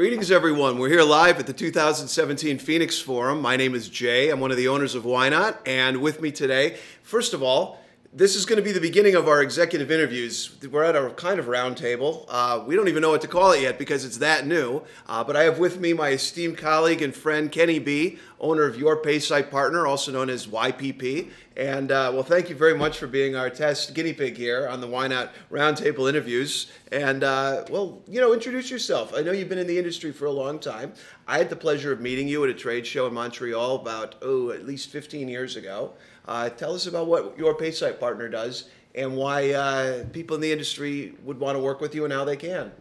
Greetings, everyone. We're here live at the 2017 Phoenix Forum. My name is Jay. I'm one of the owners of YNOT, and with me today, first of all, this is going to be the beginning of our executive interviews. We're at a kind of round table. We don't even know what to call it yet because it's that new. But I have with me my esteemed colleague and friend, KennyB, owner of Your Pay Site Partner, also known as YPP. And well, thank you very much for being our test guinea pig here on the YNOT roundtable interviews. And well, you know, introduce yourself. I know you've been in the industry for a long time. I had the pleasure of meeting you at a trade show in Montreal about, at least 15 years ago. Tell us about what Your Pay Site Partner does and why people in the industry would want to work with you and how they can.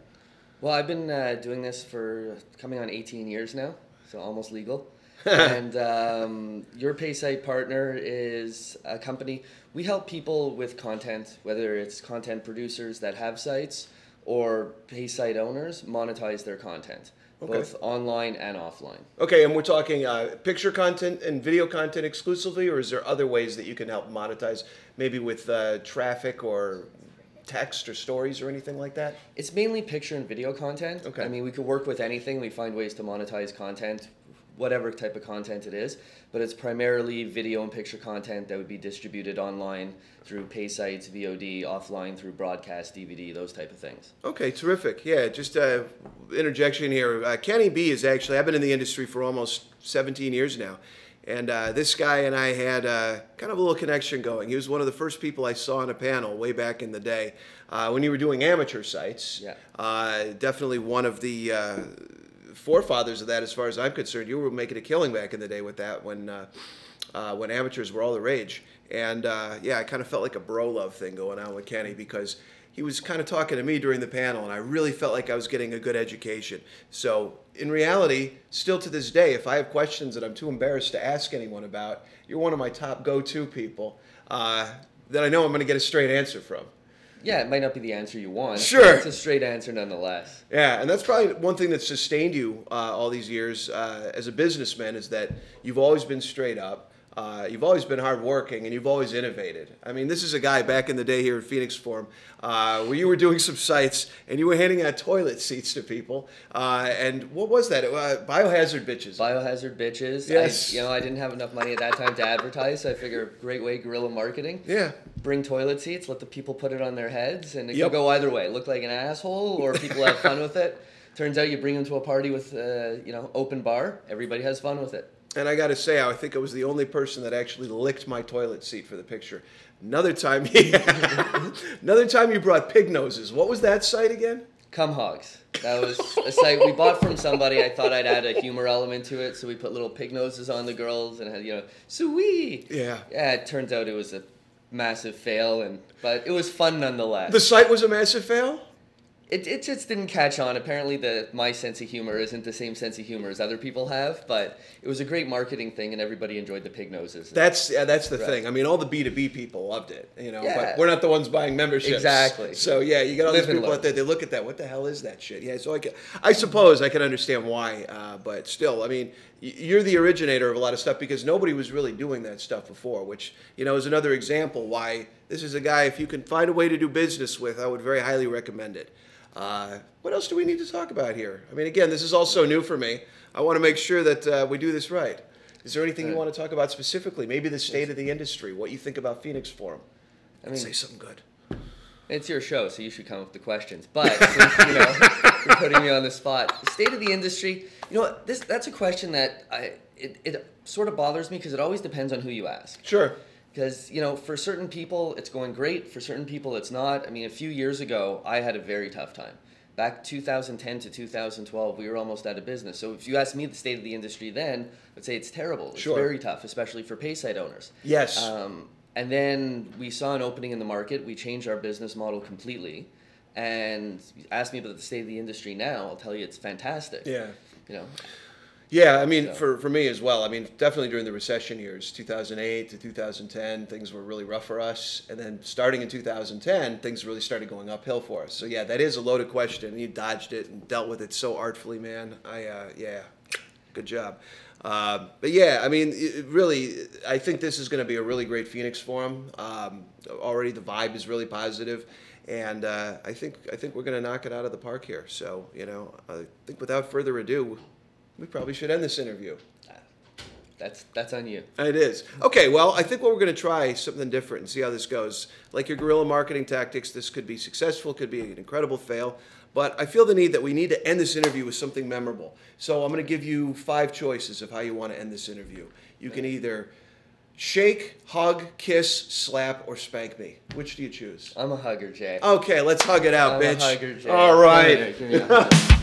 Well, I've been doing this for coming on 18 years now, so almost legal. And Your Pay Site Partner is a company. We help people with content, whether it's content producers that have sites or pay site owners, monetize their content. Okay. Both online and offline. Okay, and we're talking picture content and video content exclusively, or is there other ways that you can help monetize, maybe with traffic or text or stories or anything like that? It's mainly picture and video content. Okay. I mean, we could work with anything. We find ways to monetize content, whatever type of content it is, but it's primarily video and picture content that would be distributed online through pay sites, VOD, offline through broadcast, DVD, those type of things. Okay, terrific. Yeah, just interjection here. KennyB is actually, I've been in the industry for almost 17 years now, and this guy and I had kind of a little connection going. He was one of the first people I saw on a panel way back in the day when you were doing amateur sites. Yeah. Definitely one of the forefathers of that, as far as I'm concerned. You were making a killing back in the day with that when amateurs were all the rage. And yeah, I kind of felt like a bro love thing going on with Kenny because he was kind of talking to me during the panel, and I really felt like I was getting a good education. So in reality, still to this day, if I have questions that I'm too embarrassed to ask anyone about, you're one of my top go-to people that I know I'm going to get a straight answer from. Yeah, it might not be the answer you want. Sure. But it's a straight answer nonetheless. Yeah, and that's probably one thing that's sustained you all these years as a businessman is that you've always been straight up, you've always been hardworking, and you've always innovated. I mean, this is a guy back in the day here at Phoenix Forum where you were doing some sites and you were handing out toilet seats to people. And what was that? Biohazard bitches. Biohazard bitches. Yes. I didn't have enough money at that time to advertise, so I figure great way, guerrilla marketing. Yeah. Bring toilet seats, let the people put it on their heads, and it can go either way. Look like an asshole, or people have fun with it. Turns out you bring them to a party with, open bar. Everybody has fun with it. And I got to say, I think I was the only person that actually licked my toilet seat for the picture. Another time you brought pig noses. What was that site again? Cum Hogs. That was a site we bought from somebody. I thought I'd add a humor element to it, so we put little pig noses on the girls and had, sweet. Yeah. Yeah, it turns out it was a massive fail, but it was fun nonetheless. The site was a massive fail? It just didn't catch on. Apparently my sense of humor isn't the same sense of humor as other people have, but it was a great marketing thing and everybody enjoyed the pig noses. That's the thing. I mean, all the B2B people loved it, Yeah. but we're not the ones buying memberships. Exactly. So yeah, you got all these people out there, they look at that, what the hell is that shit? Yeah, so I suppose I can understand why, but still, I mean, you're the originator of a lot of stuff because nobody was really doing that stuff before, which, is another example why this is a guy, if you can find a way to do business with, I would very highly recommend it. What else do we need to talk about here? I mean, again, this is all so new for me. I want to make sure that we do this right. Is there anything you want to talk about specifically? Maybe the state of the industry, what you think about Phoenix Forum? Say something good. It's your show, so you should come up with the questions. But, since, you're putting me on the spot. The state of the industry, that's a question that it sort of bothers me because it always depends on who you ask. Sure. Because, for certain people, it's going great. For certain people, it's not. I mean, a few years ago, I had a very tough time. Back 2010 to 2012, we were almost out of business. So if you ask me the state of the industry then, I'd say it's terrible. It's very tough, especially for pay site owners. Yes. And then we saw an opening in the market. We changed our business model completely. And ask me about the state of the industry now, I'll tell you it's fantastic. Yeah. Yeah, I mean, for me as well. I mean, definitely during the recession years, 2008 to 2010, things were really rough for us. And then starting in 2010, things really started going uphill for us. So, yeah, that is a loaded question. You dodged it and dealt with it so artfully, man. Good job. But, yeah, I mean, I think this is going to be a really great Phoenix Forum. Already the vibe is really positive. And I think we're going to knock it out of the park here. So, you know, I think without further ado, we probably should end this interview. That's on you. It is. Okay, well, I think what we're going to try is something different and see how this goes. Like your guerrilla marketing tactics, this could be successful, could be an incredible fail. But I feel the need that we need to end this interview with something memorable. So I'm going to give you 5 choices of how you want to end this interview. You can either shake, hug, kiss, slap, or spank me. Which do you choose? I'm a hugger, Jay. Okay, let's hug it out, bitch. I'm a hugger, Jay. All right. Come here, give me a hug.